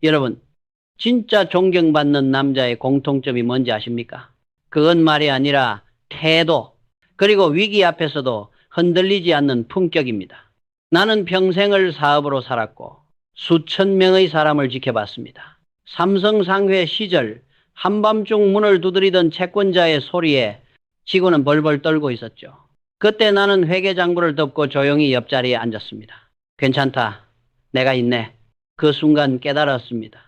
여러분, 진짜 존경받는 남자의 공통점이 뭔지 아십니까? 그건 말이 아니라 태도, 그리고 위기 앞에서도 흔들리지 않는 품격입니다. 나는 평생을 사업으로 살았고 수천 명의 사람을 지켜봤습니다. 삼성상회 시절 한밤중 문을 두드리던 채권자의 소리에 직원은 벌벌 떨고 있었죠. 그때 나는 회계장부를 덮고 조용히 옆자리에 앉았습니다. 괜찮다. 내가 있네. 그 순간 깨달았습니다.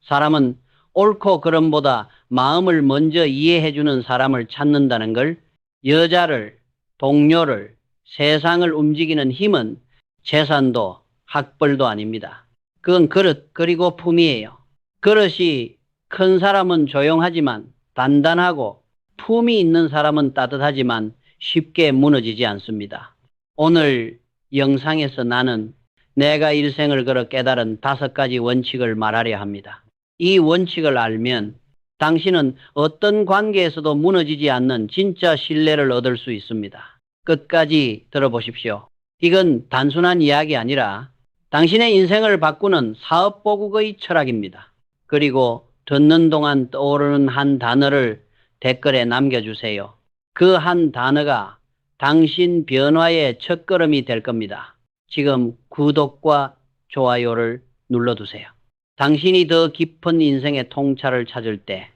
사람은 옳고 그름보다 마음을 먼저 이해해주는 사람을 찾는다는 걸, 여자를, 동료를, 세상을 움직이는 힘은 재산도 학벌도 아닙니다. 그건 그릇 그리고 품이에요. 그릇이 큰 사람은 조용하지만 단단하고, 품이 있는 사람은 따뜻하지만 쉽게 무너지지 않습니다. 오늘 영상에서 나는 내가 일생을 걸어 깨달은 5가지 원칙을 말하려 합니다. 이 원칙을 알면 당신은 어떤 관계에서도 무너지지 않는 진짜 신뢰를 얻을 수 있습니다. 끝까지 들어보십시오. 이건 단순한 이야기 아니라 당신의 인생을 바꾸는 사업보국의 철학입니다. 그리고 듣는 동안 떠오르는 한 단어를 댓글에 남겨주세요. 그 한 단어가 당신 변화의 첫걸음이 될 겁니다. 지금 구독과 좋아요를 눌러두세요. 당신이 더 깊은 인생의 통찰을 찾을 때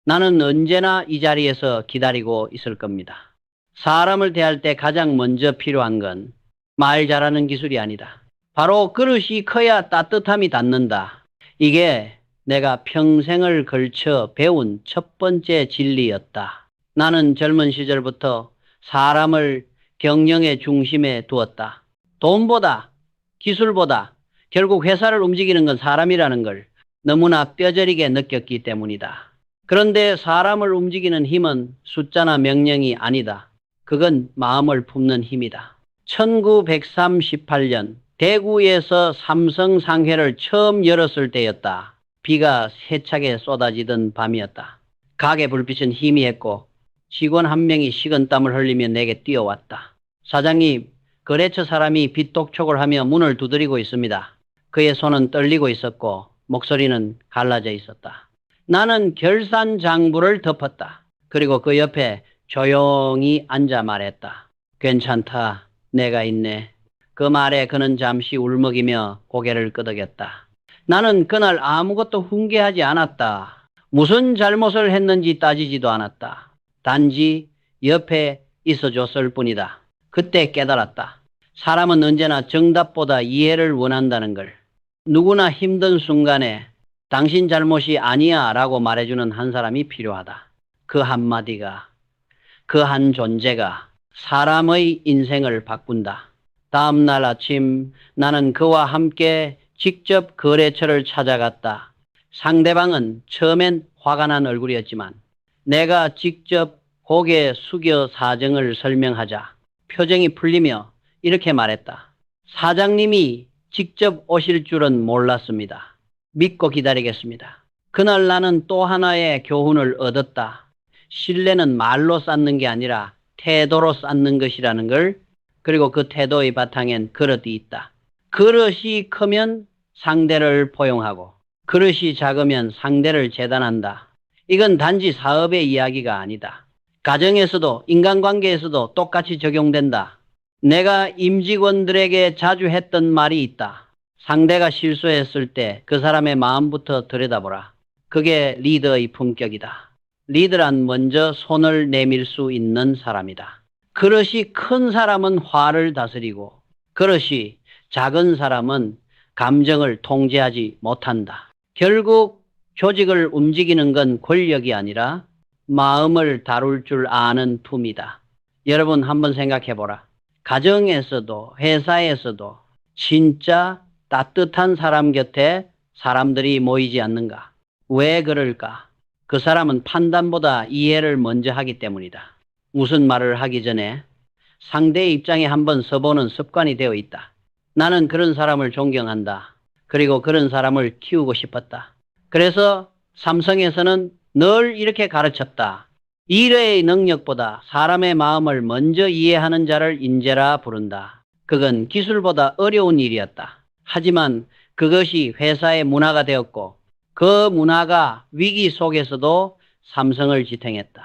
나는 언제나 이 자리에서 기다리고 있을 겁니다. 사람을 대할 때 가장 먼저 필요한 건 말 잘하는 기술이 아니다. 바로 그릇이 커야 따뜻함이 닿는다. 이게 내가 평생을 걸쳐 배운 첫 번째 진리였다. 나는 젊은 시절부터 사람을 경영의 중심에 두었다. 돈보다, 기술보다 결국 회사를 움직이는 건 사람이라는 걸 너무나 뼈저리게 느꼈기 때문이다. 그런데 사람을 움직이는 힘은 숫자나 명령이 아니다. 그건 마음을 품는 힘이다. 1938년 대구에서 삼성상회를 처음 열었을 때였다. 비가 세차게 쏟아지던 밤이었다. 가게 불빛은 희미했고 직원 한 명이 식은땀을 흘리며 내게 뛰어왔다. 사장님, 거래처 사람이 빚독촉을 하며 문을 두드리고 있습니다. 그의 손은 떨리고 있었고 목소리는 갈라져 있었다. 나는 결산장부를 덮었다. 그리고 그 옆에 조용히 앉아 말했다. 괜찮다. 내가 있네. 그 말에 그는 잠시 울먹이며 고개를 끄덕였다. 나는 그날 아무것도 훈계하지 않았다. 무슨 잘못을 했는지 따지지도 않았다. 단지 옆에 있어줬을 뿐이다. 그때 깨달았다. 사람은 언제나 정답보다 이해를 원한다는 걸. 누구나 힘든 순간에 당신 잘못이 아니야 라고 말해주는 한 사람이 필요하다. 그 한마디가, 그 한 존재가 사람의 인생을 바꾼다. 다음 날 아침 나는 그와 함께 직접 거래처를 찾아갔다. 상대방은 처음엔 화가 난 얼굴이었지만 내가 직접 고개 숙여 사정을 설명하자 표정이 풀리며 이렇게 말했다. 사장님이 직접 오실 줄은 몰랐습니다. 믿고 기다리겠습니다. 그날 나는 또 하나의 교훈을 얻었다. 신뢰는 말로 쌓는 게 아니라 태도로 쌓는 것이라는 걸. 그리고 그 태도의 바탕엔 그릇이 있다. 그릇이 크면 상대를 포용하고 그릇이 작으면 상대를 재단한다. 이건 단지 사업의 이야기가 아니다. 가정에서도 인간관계에서도 똑같이 적용된다. 내가 임직원들에게 자주 했던 말이 있다. 상대가 실수했을 때 그 사람의 마음부터 들여다보라. 그게 리더의 품격이다. 리더란 먼저 손을 내밀 수 있는 사람이다. 그릇이 큰 사람은 화를 다스리고 그릇이 작은 사람은 감정을 통제하지 못한다. 결국 조직을 움직이는 건 권력이 아니라 마음을 다룰 줄 아는 품이다. 여러분 한번 생각해보라. 가정에서도 회사에서도 진짜 따뜻한 사람 곁에 사람들이 모이지 않는가? 왜 그럴까? 그 사람은 판단보다 이해를 먼저 하기 때문이다. 무슨 말을 하기 전에 상대의 입장에 한번 서보는 습관이 되어 있다. 나는 그런 사람을 존경한다. 그리고 그런 사람을 키우고 싶었다. 그래서 삼성에서는 늘 이렇게 가르쳤다. 일의 능력보다 사람의 마음을 먼저 이해하는 자를 인재라 부른다. 그건 기술보다 어려운 일이었다. 하지만 그것이 회사의 문화가 되었고 그 문화가 위기 속에서도 삼성을 지탱했다.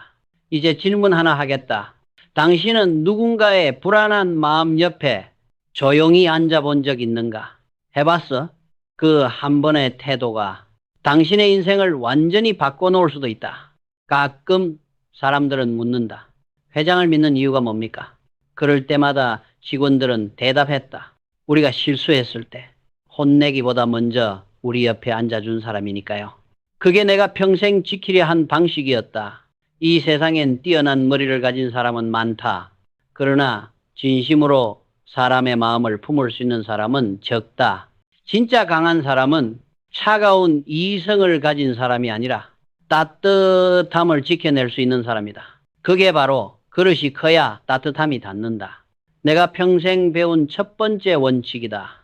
이제 질문 하나 하겠다. 당신은 누군가의 불안한 마음 옆에 조용히 앉아본 적 있는가? 해봤어? 그 한 번의 태도가 당신의 인생을 완전히 바꿔놓을 수도 있다. 가끔 사람들은 묻는다. 회장을 믿는 이유가 뭡니까? 그럴 때마다 직원들은 대답했다. 우리가 실수했을 때 혼내기보다 먼저 우리 옆에 앉아준 사람이니까요. 그게 내가 평생 지키려 한 방식이었다. 이 세상엔 뛰어난 머리를 가진 사람은 많다. 그러나 진심으로 사람의 마음을 품을 수 있는 사람은 적다. 진짜 강한 사람은 차가운 이성을 가진 사람이 아니라 따뜻함을 지켜낼 수 있는 사람이다. 그게 바로 그릇이 커야 따뜻함이 닿는다. 내가 평생 배운 첫 번째 원칙이다.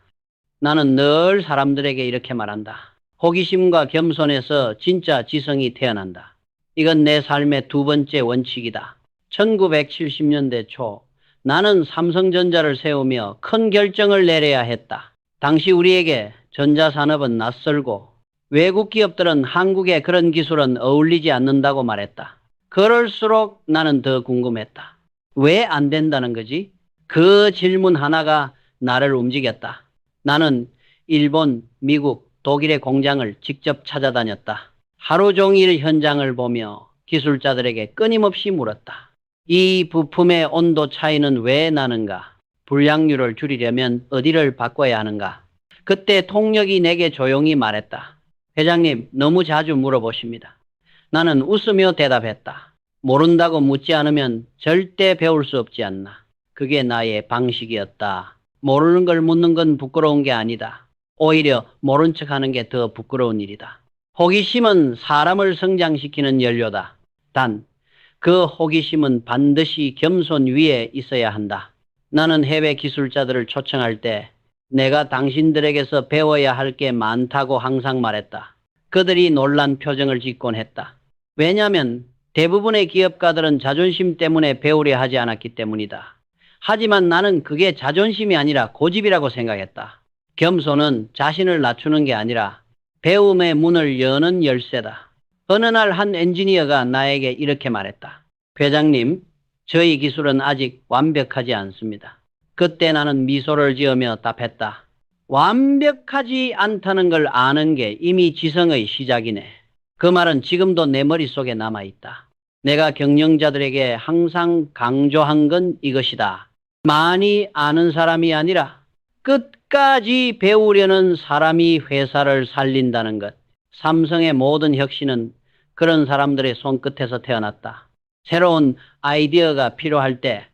나는 늘 사람들에게 이렇게 말한다. 호기심과 겸손에서 진짜 지성이 태어난다. 이건 내 삶의 두 번째 원칙이다. 1970년대 초 나는 삼성전자를 세우며 큰 결정을 내려야 했다. 당시 우리에게 전자산업은 낯설고 외국 기업들은 한국에 그런 기술은 어울리지 않는다고 말했다. 그럴수록 나는 더 궁금했다. 왜 안 된다는 거지? 그 질문 하나가 나를 움직였다. 나는 일본, 미국, 독일의 공장을 직접 찾아다녔다. 하루 종일 현장을 보며 기술자들에게 끊임없이 물었다. 이 부품의 온도 차이는 왜 나는가? 불량률을 줄이려면 어디를 바꿔야 하는가? 그때 통역이 내게 조용히 말했다. 회장님, 너무 자주 물어보십니다. 나는 웃으며 대답했다. 모른다고 묻지 않으면 절대 배울 수 없지 않나. 그게 나의 방식이었다. 모르는 걸 묻는 건 부끄러운 게 아니다. 오히려 모른 척하는 게 더 부끄러운 일이다. 호기심은 사람을 성장시키는 연료다. 단, 그 호기심은 반드시 겸손 위에 있어야 한다. 나는 해외 기술자들을 초청할 때 내가 당신들에게서 배워야 할 게 많다고 항상 말했다. 그들이 놀란 표정을 짓곤 했다. 왜냐하면 대부분의 기업가들은 자존심 때문에 배우려 하지 않았기 때문이다. 하지만 나는 그게 자존심이 아니라 고집이라고 생각했다. 겸손은 자신을 낮추는 게 아니라 배움의 문을 여는 열쇠다. 어느 날 한 엔지니어가 나에게 이렇게 말했다. 회장님, 저희 기술은 아직 완벽하지 않습니다. 그때 나는 미소를 지으며 답했다. 완벽하지 않다는 걸 아는 게 이미 지성의 시작이네. 그 말은 지금도 내 머릿속에 남아있다. 내가 경영자들에게 항상 강조한 건 이것이다. 많이 아는 사람이 아니라 끝까지 배우려는 사람이 회사를 살린다는 것. 삼성의 모든 혁신은 그런 사람들의 손끝에서 태어났다. 새로운 아이디어가 필요할 때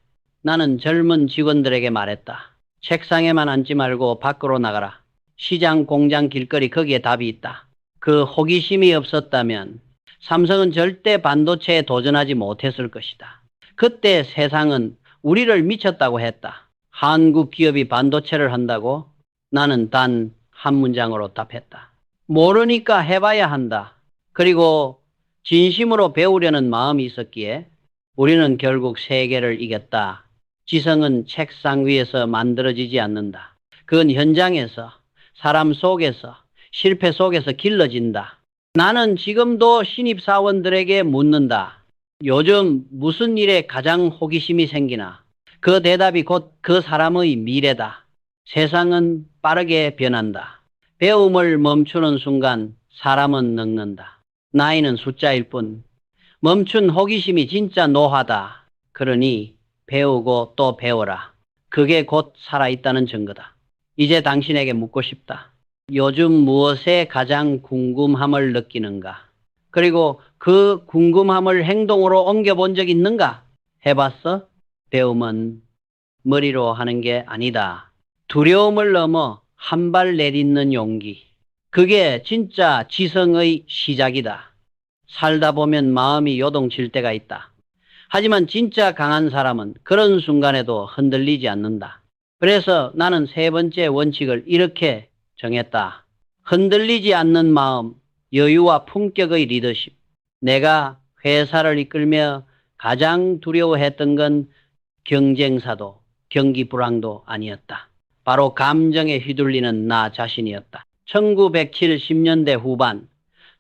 나는 젊은 직원들에게 말했다. 책상에만 앉지 말고 밖으로 나가라. 시장, 공장, 길거리 거기에 답이 있다. 그 호기심이 없었다면 삼성은 절대 반도체에 도전하지 못했을 것이다. 그때 세상은 우리를 미쳤다고 했다. 한국 기업이 반도체를 한다고? 나는 단 한 문장으로 답했다. 모르니까 해봐야 한다. 그리고 진심으로 배우려는 마음이 있었기에 우리는 결국 세계를 이겼다. 지성은 책상 위에서 만들어지지 않는다. 그건 현장에서, 사람 속에서, 실패 속에서 길러진다. 나는 지금도 신입사원들에게 묻는다. 요즘 무슨 일에 가장 호기심이 생기나? 그 대답이 곧 그 사람의 미래다. 세상은 빠르게 변한다. 배움을 멈추는 순간 사람은 늙는다. 나이는 숫자일 뿐. 멈춘 호기심이 진짜 노화다. 그러니 배우고 또 배워라. 그게 곧 살아있다는 증거다. 이제 당신에게 묻고 싶다. 요즘 무엇에 가장 궁금함을 느끼는가? 그리고 그 궁금함을 행동으로 옮겨본 적 있는가? 해봤어? 배움은 머리로 하는 게 아니다. 두려움을 넘어 한 발 내딛는 용기. 그게 진짜 지성의 시작이다. 살다 보면 마음이 요동칠 때가 있다. 하지만 진짜 강한 사람은 그런 순간에도 흔들리지 않는다. 그래서 나는 세 번째 원칙을 이렇게 정했다. 흔들리지 않는 마음, 여유와 품격의 리더십. 내가 회사를 이끌며 가장 두려워했던 건 경쟁사도 경기 불황도 아니었다. 바로 감정에 휘둘리는 나 자신이었다. 1970년대 후반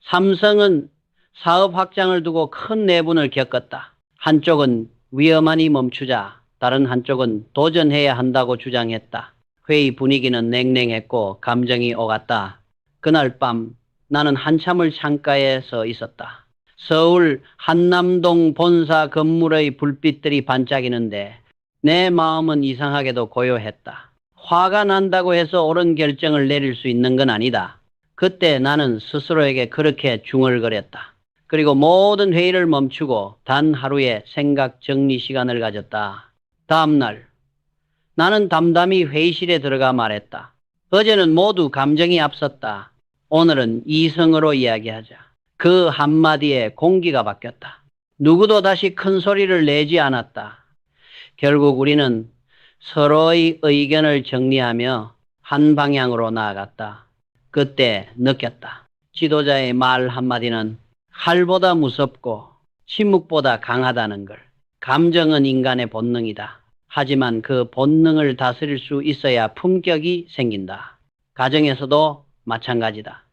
삼성은 사업 확장을 두고 큰 내분을 겪었다. 한쪽은 위험하니 멈추자, 다른 한쪽은 도전해야 한다고 주장했다. 회의 분위기는 냉랭했고 감정이 오갔다. 그날 밤 나는 한참을 창가에 서 있었다. 서울 한남동 본사 건물의 불빛들이 반짝이는데 내 마음은 이상하게도 고요했다. 화가 난다고 해서 옳은 결정을 내릴 수 있는 건 아니다. 그때 나는 스스로에게 그렇게 중얼거렸다. 그리고 모든 회의를 멈추고 단 하루의 생각 정리 시간을 가졌다. 다음 날 나는 담담히 회의실에 들어가 말했다. 어제는 모두 감정이 앞섰다. 오늘은 이성으로 이야기하자. 그 한마디에 공기가 바뀌었다. 누구도 다시 큰 소리를 내지 않았다. 결국 우리는 서로의 의견을 정리하며 한 방향으로 나아갔다. 그때 느꼈다. 지도자의 말 한마디는 칼보다 무섭고 침묵보다 강하다는 걸. 감정은 인간의 본능이다. 하지만 그 본능을 다스릴 수 있어야 품격이 생긴다. 가정에서도 마찬가지다.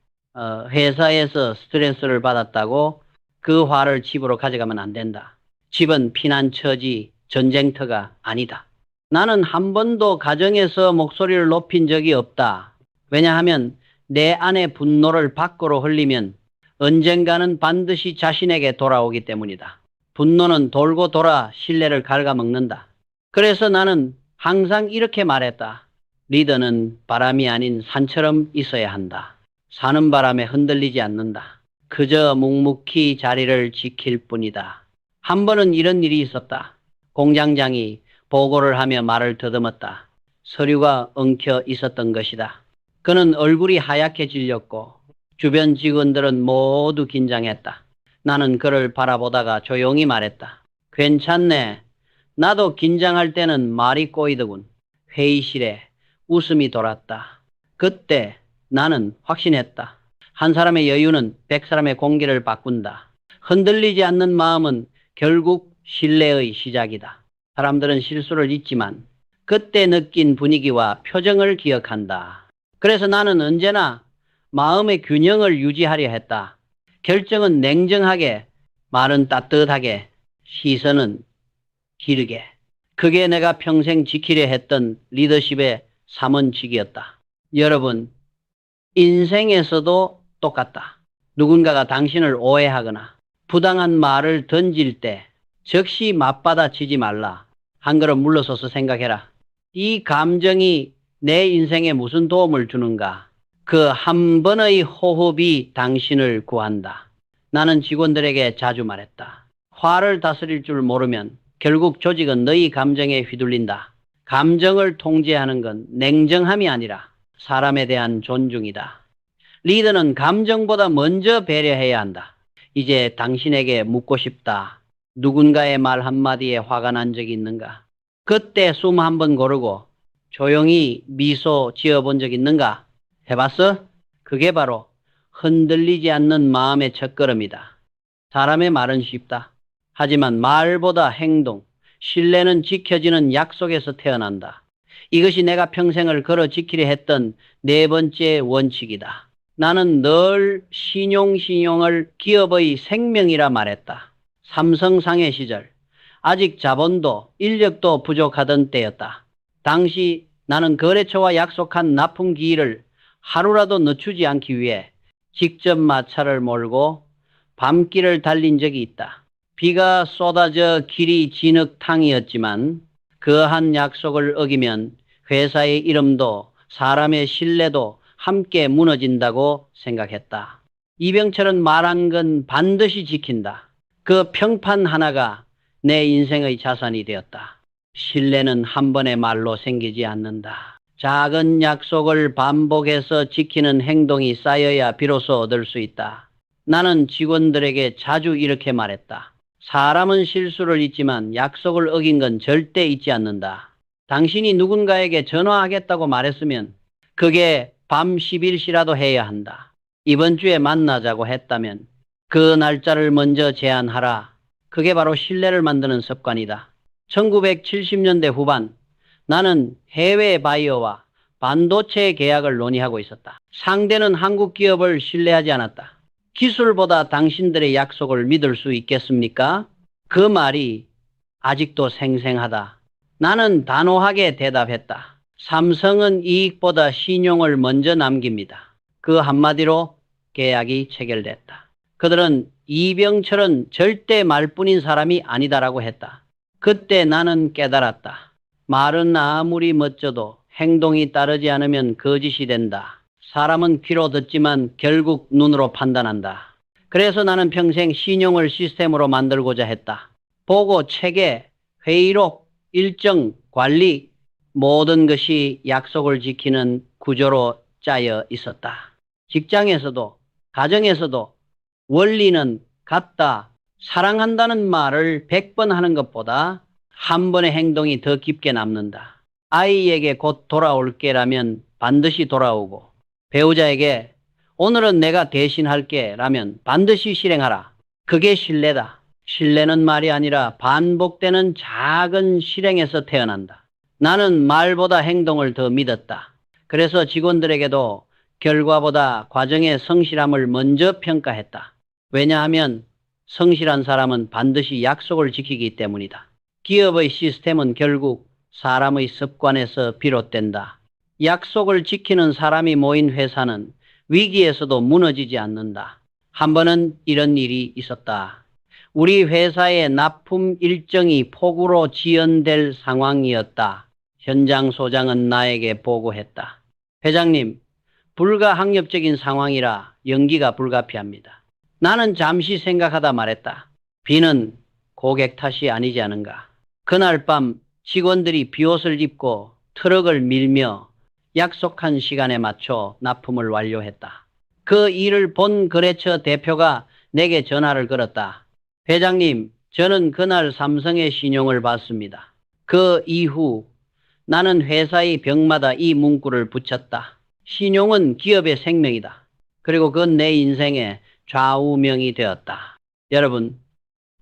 회사에서 스트레스를 받았다고 그 화를 집으로 가져가면 안 된다. 집은 피난처지 전쟁터가 아니다. 나는 한 번도 가정에서 목소리를 높인 적이 없다. 왜냐하면 내 안의 분노를 밖으로 흘리면 언젠가는 반드시 자신에게 돌아오기 때문이다. 분노는 돌고 돌아 신뢰를 갉아먹는다. 그래서 나는 항상 이렇게 말했다. 리더는 바람이 아닌 산처럼 있어야 한다. 사는 바람에 흔들리지 않는다. 그저 묵묵히 자리를 지킬 뿐이다. 한 번은 이런 일이 있었다. 공장장이 보고를 하며 말을 더듬었다. 서류가 엉켜 있었던 것이다. 그는 얼굴이 하얗게 질렸고 주변 직원들은 모두 긴장했다. 나는 그를 바라보다가 조용히 말했다. 괜찮네. 나도 긴장할 때는 말이 꼬이더군. 회의실에 웃음이 돌았다. 그때 나는 확신했다. 한 사람의 여유는 100사람의 공기를 바꾼다. 흔들리지 않는 마음은 결국 신뢰의 시작이다. 사람들은 실수를 잊지만 그때 느낀 분위기와 표정을 기억한다. 그래서 나는 언제나 마음의 균형을 유지하려 했다. 결정은 냉정하게, 말은 따뜻하게, 시선은 기르게. 그게 내가 평생 지키려 했던 리더십의 삼원칙이었다. 여러분, 인생에서도 똑같다. 누군가가 당신을 오해하거나 부당한 말을 던질 때 즉시 맞받아치지 말라. 한 걸음 물러서서 생각해라. 이 감정이 내 인생에 무슨 도움을 주는가? 그 한 번의 호흡이 당신을 구한다. 나는 직원들에게 자주 말했다. 화를 다스릴 줄 모르면 결국 조직은 너희 감정에 휘둘린다. 감정을 통제하는 건 냉정함이 아니라 사람에 대한 존중이다. 리더는 감정보다 먼저 배려해야 한다. 이제 당신에게 묻고 싶다. 누군가의 말 한마디에 화가 난 적이 있는가? 그때 숨 한 번 고르고 조용히 미소 지어본 적 있는가? 해봤어? 그게 바로 흔들리지 않는 마음의 첫걸음이다. 사람의 말은 쉽다. 하지만 말보다 행동, 신뢰는 지켜지는 약속에서 태어난다. 이것이 내가 평생을 걸어 지키려 했던 네 번째 원칙이다. 나는 늘 신용을 기업의 생명이라 말했다. 삼성 상해 시절, 아직 자본도 인력도 부족하던 때였다. 당시 나는 거래처와 약속한 납품 기일을 하루라도 늦추지 않기 위해 직접 마차를 몰고 밤길을 달린 적이 있다. 비가 쏟아져 길이 진흙탕이었지만 그 한 약속을 어기면 회사의 이름도 사람의 신뢰도 함께 무너진다고 생각했다. 이병철은 말한 건 반드시 지킨다. 그 평판 하나가 내 인생의 자산이 되었다. 신뢰는 한 번의 말로 생기지 않는다. 작은 약속을 반복해서 지키는 행동이 쌓여야 비로소 얻을 수 있다. 나는 직원들에게 자주 이렇게 말했다. 사람은 실수를 잊지만 약속을 어긴 건 절대 잊지 않는다. 당신이 누군가에게 전화하겠다고 말했으면 그게 밤 11시라도 해야 한다. 이번 주에 만나자고 했다면 그 날짜를 먼저 제안하라. 그게 바로 신뢰를 만드는 습관이다. 1970년대 후반 나는 해외 바이오와 반도체 계약을 논의하고 있었다. 상대는 한국 기업을 신뢰하지 않았다. 기술보다 당신들의 약속을 믿을 수 있겠습니까? 그 말이 아직도 생생하다. 나는 단호하게 대답했다. 삼성은 이익보다 신용을 먼저 남깁니다. 그 한마디로 계약이 체결됐다. 그들은 이병철은 절대 말뿐인 사람이 아니다라고 했다. 그때 나는 깨달았다. 말은 아무리 멋져도 행동이 따르지 않으면 거짓이 된다. 사람은 귀로 듣지만 결국 눈으로 판단한다. 그래서 나는 평생 신용을 시스템으로 만들고자 했다. 보고, 체계, 회의록, 일정, 관리, 모든 것이 약속을 지키는 구조로 짜여 있었다. 직장에서도, 가정에서도 원리는 같다. 사랑한다는 말을 100번 하는 것보다 한 번의 행동이 더 깊게 남는다. 아이에게 곧 돌아올게라면 반드시 돌아오고, 배우자에게 오늘은 내가 대신할게 라면 반드시 실행하라. 그게 신뢰다. 신뢰는 말이 아니라 반복되는 작은 실행에서 태어난다. 나는 말보다 행동을 더 믿었다. 그래서 직원들에게도 결과보다 과정의 성실함을 먼저 평가했다. 왜냐하면 성실한 사람은 반드시 약속을 지키기 때문이다. 기업의 시스템은 결국 사람의 습관에서 비롯된다. 약속을 지키는 사람이 모인 회사는 위기에서도 무너지지 않는다. 한 번은 이런 일이 있었다. 우리 회사의 납품 일정이 폭우로 지연될 상황이었다. 현장 소장은 나에게 보고했다. 회장님, 불가항력적인 상황이라 연기가 불가피합니다. 나는 잠시 생각하다 말했다. 비는 고객 탓이 아니지 않은가. 그날 밤 직원들이 비옷을 입고 트럭을 밀며 약속한 시간에 맞춰 납품을 완료했다. 그 일을 본 거래처 대표가 내게 전화를 걸었다. 회장님, 저는 그날 삼성의 신용을 봤습니다. 그 이후 나는 회사의 벽마다 이 문구를 붙였다. 신용은 기업의 생명이다. 그리고 그건 내 인생의 좌우명이 되었다. 여러분,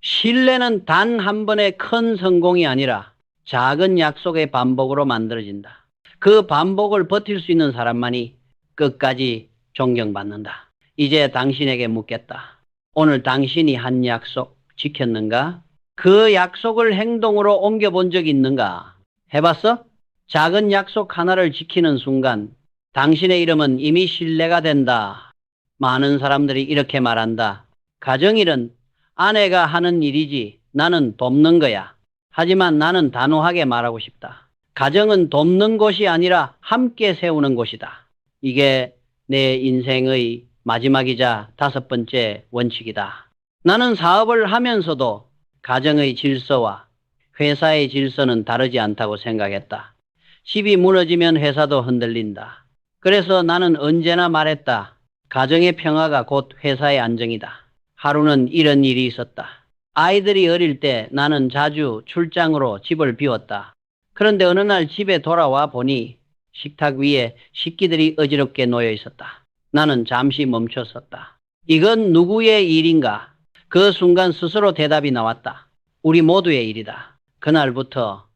신뢰는 단 한 번의 큰 성공이 아니라 작은 약속의 반복으로 만들어진다. 그 반복을 버틸 수 있는 사람만이 끝까지 존경받는다. 이제 당신에게 묻겠다. 오늘 당신이 한 약속 지켰는가? 그 약속을 행동으로 옮겨본 적 있는가? 해봤어? 작은 약속 하나를 지키는 순간 당신의 이름은 이미 신뢰가 된다. 많은 사람들이 이렇게 말한다. 가정일은 아내가 하는 일이지 나는 돕는 거야. 하지만 나는 단호하게 말하고 싶다. 가정은 돕는 곳이 아니라 함께 세우는 곳이다. 이게 내 인생의 마지막이자 5번째 원칙이다. 나는 사업을 하면서도 가정의 질서와 회사의 질서는 다르지 않다고 생각했다. 집이 무너지면 회사도 흔들린다. 그래서 나는 언제나 말했다. 가정의 평화가 곧 회사의 안정이다. 하루는 이런 일이 있었다. 아이들이 어릴 때 나는 자주 출장으로 집을 비웠다. 그런데 어느 날 집에 돌아와 보니 식탁 위에 식기들이 어지럽게 놓여 있었다. 나는 잠시 멈췄었다. 이건 누구의 일인가? 그 순간 스스로 대답이 나왔다. 우리 모두의 일이다. 그날부터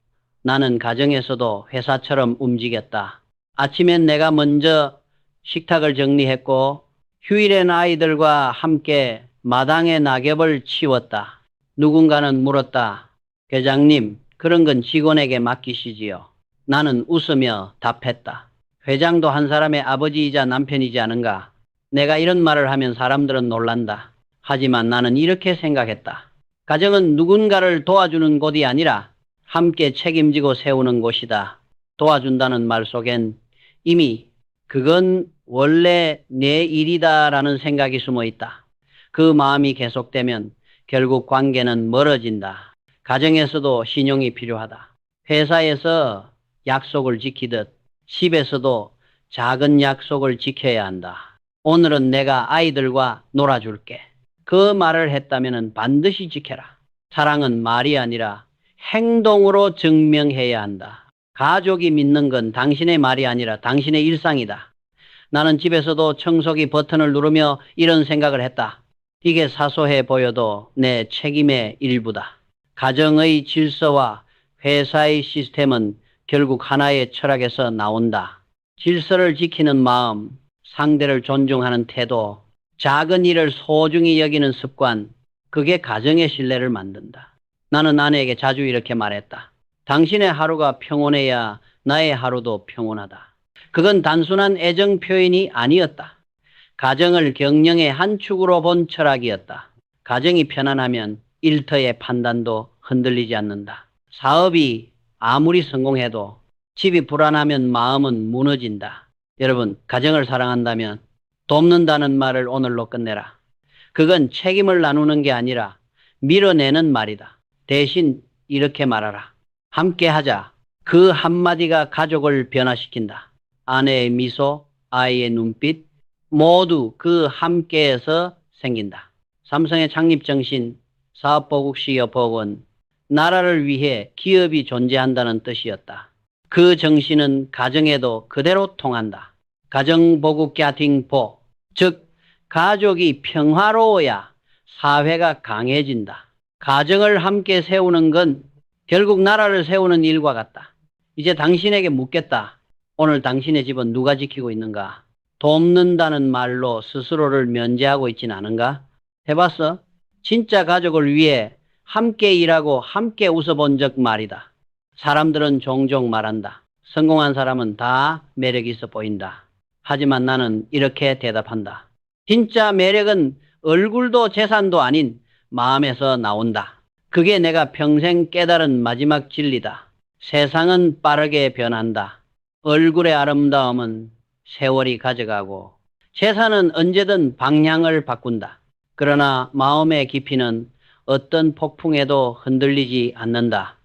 나는 가정에서도 회사처럼 움직였다. 아침엔 내가 먼저 식탁을 정리했고 휴일엔 아이들과 함께 마당에 낙엽을 치웠다. 누군가는 물었다. 회장님, 그런 건 직원에게 맡기시지요. 나는 웃으며 답했다. 회장도 한 사람의 아버지이자 남편이지 않은가. 내가 이런 말을 하면 사람들은 놀란다. 하지만 나는 이렇게 생각했다. 가정은 누군가를 도와주는 곳이 아니라 함께 책임지고 세우는 곳이다. 도와준다는 말 속엔 이미 그건 원래 내 일이다라는 생각이 숨어 있다. 그 마음이 계속되면 결국 관계는 멀어진다. 가정에서도 신용이 필요하다. 회사에서 약속을 지키듯 집에서도 작은 약속을 지켜야 한다. 오늘은 내가 아이들과 놀아줄게. 그 말을 했다면 반드시 지켜라. 사랑은 말이 아니라 행동으로 증명해야 한다. 가족이 믿는 건 당신의 말이 아니라 당신의 일상이다. 나는 집에서도 청소기 버튼을 누르며 이런 생각을 했다. 이게 사소해 보여도 내 책임의 일부다. 가정의 질서와 회사의 시스템은 결국 하나의 철학에서 나온다. 질서를 지키는 마음, 상대를 존중하는 태도, 작은 일을 소중히 여기는 습관, 그게 가정의 신뢰를 만든다. 나는 아내에게 자주 이렇게 말했다. 당신의 하루가 평온해야 나의 하루도 평온하다. 그건 단순한 애정 표현이 아니었다. 가정을 경영의 한 축으로 본 철학이었다. 가정이 편안하면 일터의 판단도 흔들리지 않는다. 사업이 아무리 성공해도 집이 불안하면 마음은 무너진다. 여러분, 가정을 사랑한다면 돕는다는 말을 오늘로 끝내라. 그건 책임을 나누는 게 아니라 밀어내는 말이다. 대신 이렇게 말하라. 함께 하자. 그 한마디가 가족을 변화시킨다. 아내의 미소, 아이의 눈빛, 모두 그 함께에서 생긴다. 삼성의 창립 정신, 사업보국시협업은 나라를 위해 기업이 존재한다는 뜻이었다. 그 정신은 가정에도 그대로 통한다. 가정보국가팅보, 즉 가족이 평화로워야 사회가 강해진다. 가정을 함께 세우는 건 결국 나라를 세우는 일과 같다. 이제 당신에게 묻겠다. 오늘 당신의 집은 누가 지키고 있는가? 돕는다는 말로 스스로를 면제하고 있진 않은가? 해봤어? 진짜 가족을 위해 함께 일하고 함께 웃어본 적 말이다. 사람들은 종종 말한다. 성공한 사람은 다 매력 있어 보인다. 하지만 나는 이렇게 대답한다. 진짜 매력은 얼굴도 재산도 아닌 마음에서 나온다. 그게 내가 평생 깨달은 마지막 진리다. 세상은 빠르게 변한다. 얼굴의 아름다움은 세월이 가져가고 재산은 언제든 방향을 바꾼다. 그러나 마음의 깊이는 어떤 폭풍에도 흔들리지 않는다.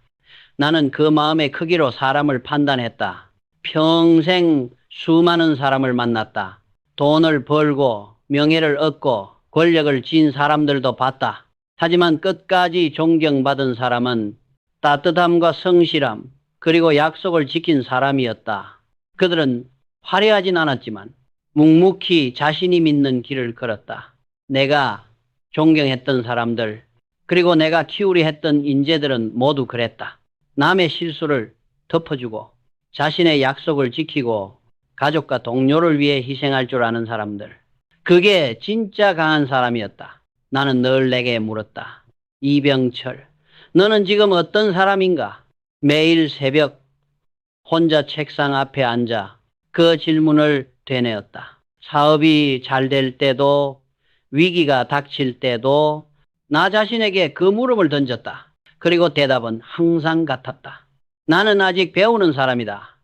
나는 그 마음의 크기로 사람을 판단했다. 평생 수많은 사람을 만났다. 돈을 벌고 명예를 얻고 권력을 쥔 사람들도 봤다. 하지만 끝까지 존경받은 사람은 따뜻함과 성실함, 그리고 약속을 지킨 사람이었다. 그들은 화려하진 않았지만 묵묵히 자신이 믿는 길을 걸었다. 내가 존경했던 사람들, 그리고 내가 키우려 했던 인재들은 모두 그랬다. 남의 실수를 덮어주고 자신의 약속을 지키고 가족과 동료를 위해 희생할 줄 아는 사람들. 그게 진짜 강한 사람이었다. 나는 늘 내게 물었다. 이병철, 너는 지금 어떤 사람인가? 매일 새벽 혼자 책상 앞에 앉아 그 질문을 되뇌었다. 사업이 잘 될 때도 위기가 닥칠 때도 나 자신에게 그 물음을 던졌다. 그리고 대답은 항상 같았다. 나는 아직 배우는 사람이다.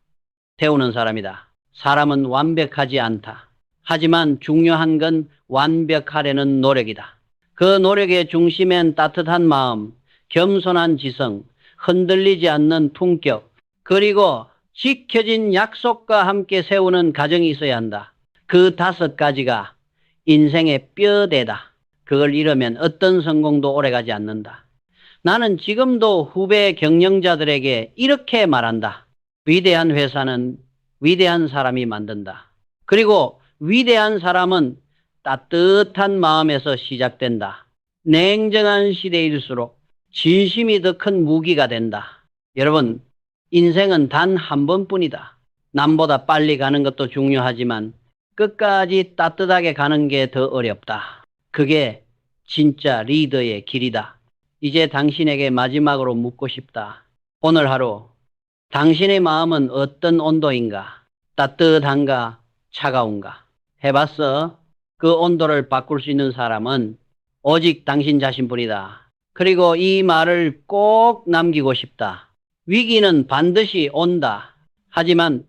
배우는 사람이다. 사람은 완벽하지 않다. 하지만 중요한 건 완벽하려는 노력이다. 그 노력의 중심엔 따뜻한 마음, 겸손한 지성, 흔들리지 않는 품격, 그리고 지켜진 약속과 함께 세우는 가정이 있어야 한다. 그 5가지가 인생의 뼈대다. 그걸 잃으면 어떤 성공도 오래가지 않는다. 나는 지금도 후배 경영자들에게 이렇게 말한다. 위대한 회사는 위대한 사람이 만든다. 그리고 위대한 사람은 따뜻한 마음에서 시작된다. 냉정한 시대일수록 진심이 더 큰 무기가 된다. 여러분, 인생은 단 한 번뿐이다. 남보다 빨리 가는 것도 중요하지만 끝까지 따뜻하게 가는 게 더 어렵다. 그게 진짜 리더의 길이다. 이제 당신에게 마지막으로 묻고 싶다. 오늘 하루 당신의 마음은 어떤 온도인가? 따뜻한가? 차가운가? 해봤어? 그 온도를 바꿀 수 있는 사람은 오직 당신 자신뿐이다. 그리고 이 말을 꼭 남기고 싶다. 위기는 반드시 온다. 하지만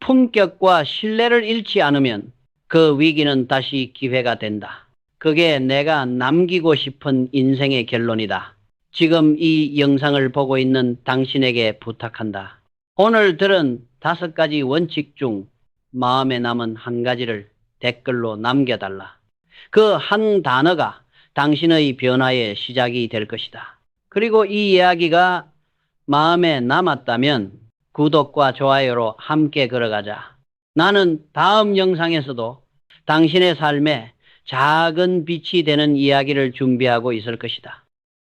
품격과 신뢰를 잃지 않으면 그 위기는 다시 기회가 된다. 그게 내가 남기고 싶은 인생의 결론이다. 지금 이 영상을 보고 있는 당신에게 부탁한다. 오늘 들은 5가지 원칙 중 마음에 남은 한 가지를 댓글로 남겨달라. 그 한 단어가 당신의 변화의 시작이 될 것이다. 그리고 이 이야기가 마음에 남았다면 구독과 좋아요로 함께 걸어가자. 나는 다음 영상에서도 당신의 삶에 작은 빛이 되는 이야기를 준비하고 있을 것이다.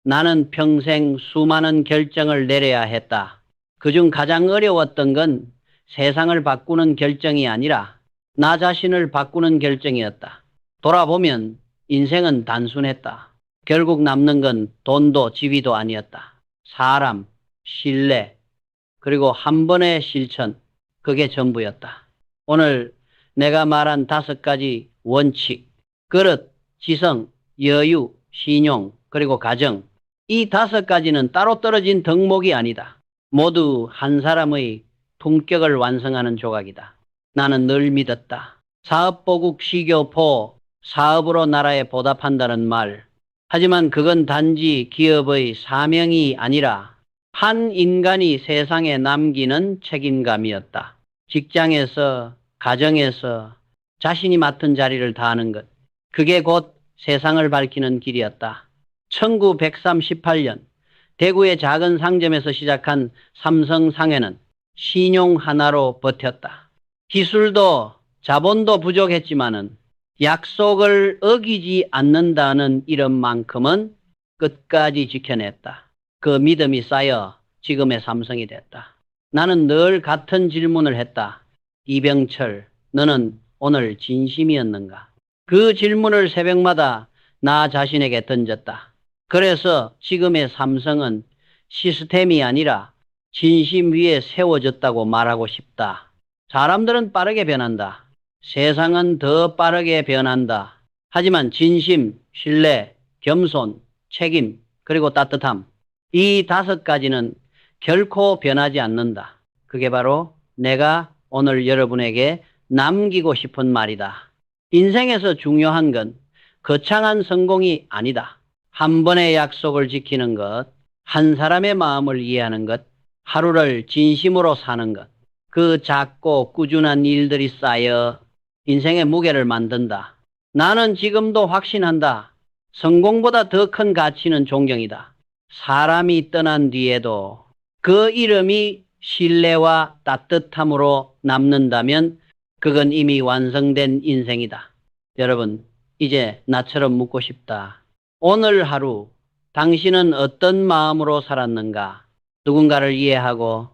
나는 평생 수많은 결정을 내려야 했다. 그중 가장 어려웠던 건 세상을 바꾸는 결정이 아니라 나 자신을 바꾸는 결정이었다. 돌아보면 인생은 단순했다. 결국 남는 건 돈도 지위도 아니었다. 사람, 신뢰, 그리고 한 번의 실천, 그게 전부였다. 오늘 내가 말한 5가지 원칙, 그릇, 지성, 여유, 신용, 그리고 가정, 이 5가지는 따로 떨어진 덕목이 아니다. 모두 한 사람의 품격을 완성하는 조각이다. 나는 늘 믿었다. 사업보국 시교포, 사업으로 나라에 보답한다는 말. 하지만 그건 단지 기업의 사명이 아니라 한 인간이 세상에 남기는 책임감이었다. 직장에서, 가정에서 자신이 맡은 자리를 다하는 것. 그게 곧 세상을 밝히는 길이었다. 1938년 대구의 작은 상점에서 시작한 삼성상회는 신용 하나로 버텼다. 기술도 자본도 부족했지만은 약속을 어기지 않는다는 이름만큼은 끝까지 지켜냈다. 그 믿음이 쌓여 지금의 삼성이 됐다. 나는 늘 같은 질문을 했다. 이병철, 너는 오늘 진심이었는가? 그 질문을 새벽마다 나 자신에게 던졌다. 그래서 지금의 삼성은 시스템이 아니라 진심 위에 세워졌다고 말하고 싶다. 사람들은 빠르게 변한다. 세상은 더 빠르게 변한다. 하지만 진심, 신뢰, 겸손, 책임, 그리고 따뜻함. 이 5가지는 결코 변하지 않는다. 그게 바로 내가 오늘 여러분에게 남기고 싶은 말이다. 인생에서 중요한 건 거창한 성공이 아니다. 한 번의 약속을 지키는 것, 한 사람의 마음을 이해하는 것, 하루를 진심으로 사는 것. 그 작고 꾸준한 일들이 쌓여 인생의 무게를 만든다. 나는 지금도 확신한다. 성공보다 더 큰 가치는 존경이다. 사람이 떠난 뒤에도 그 이름이 신뢰와 따뜻함으로 남는다면 그건 이미 완성된 인생이다. 여러분, 이제 나처럼 묻고 싶다. 오늘 하루 당신은 어떤 마음으로 살았는가? 누군가를 이해하고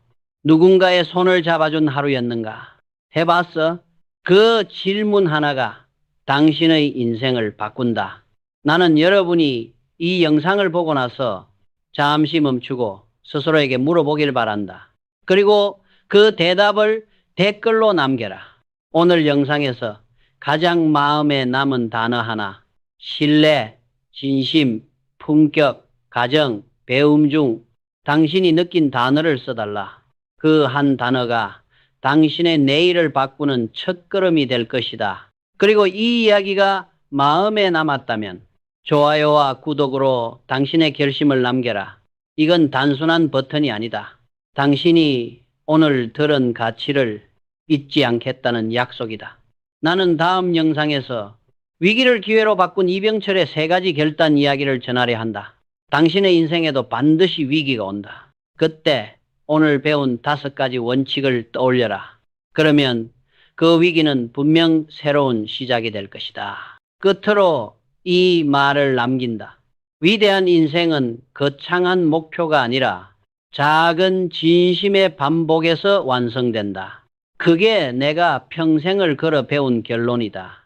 누군가의 손을 잡아준 하루였는가? 해봤어? 그 질문 하나가 당신의 인생을 바꾼다. 나는 여러분이 이 영상을 보고 나서 잠시 멈추고 스스로에게 물어보길 바란다. 그리고 그 대답을 댓글로 남겨라. 오늘 영상에서 가장 마음에 남은 단어 하나, 신뢰, 진심, 품격, 가정, 배움 중 당신이 느낀 단어를 써달라. 그 한 단어가 당신의 내일을 바꾸는 첫걸음이 될 것이다. 그리고 이 이야기가 마음에 남았다면 좋아요와 구독으로 당신의 결심을 남겨라. 이건 단순한 버튼이 아니다. 당신이 오늘 들은 가치를 잊지 않겠다는 약속이다. 나는 다음 영상에서 위기를 기회로 바꾼 이병철의 3가지 결단 이야기를 전하려 한다. 당신의 인생에도 반드시 위기가 온다. 그때 오늘 배운 5가지 원칙을 떠올려라. 그러면 그 위기는 분명 새로운 시작이 될 것이다. 끝으로 이 말을 남긴다. 위대한 인생은 거창한 목표가 아니라 작은 진심의 반복에서 완성된다. 그게 내가 평생을 걸어 배운 결론이다.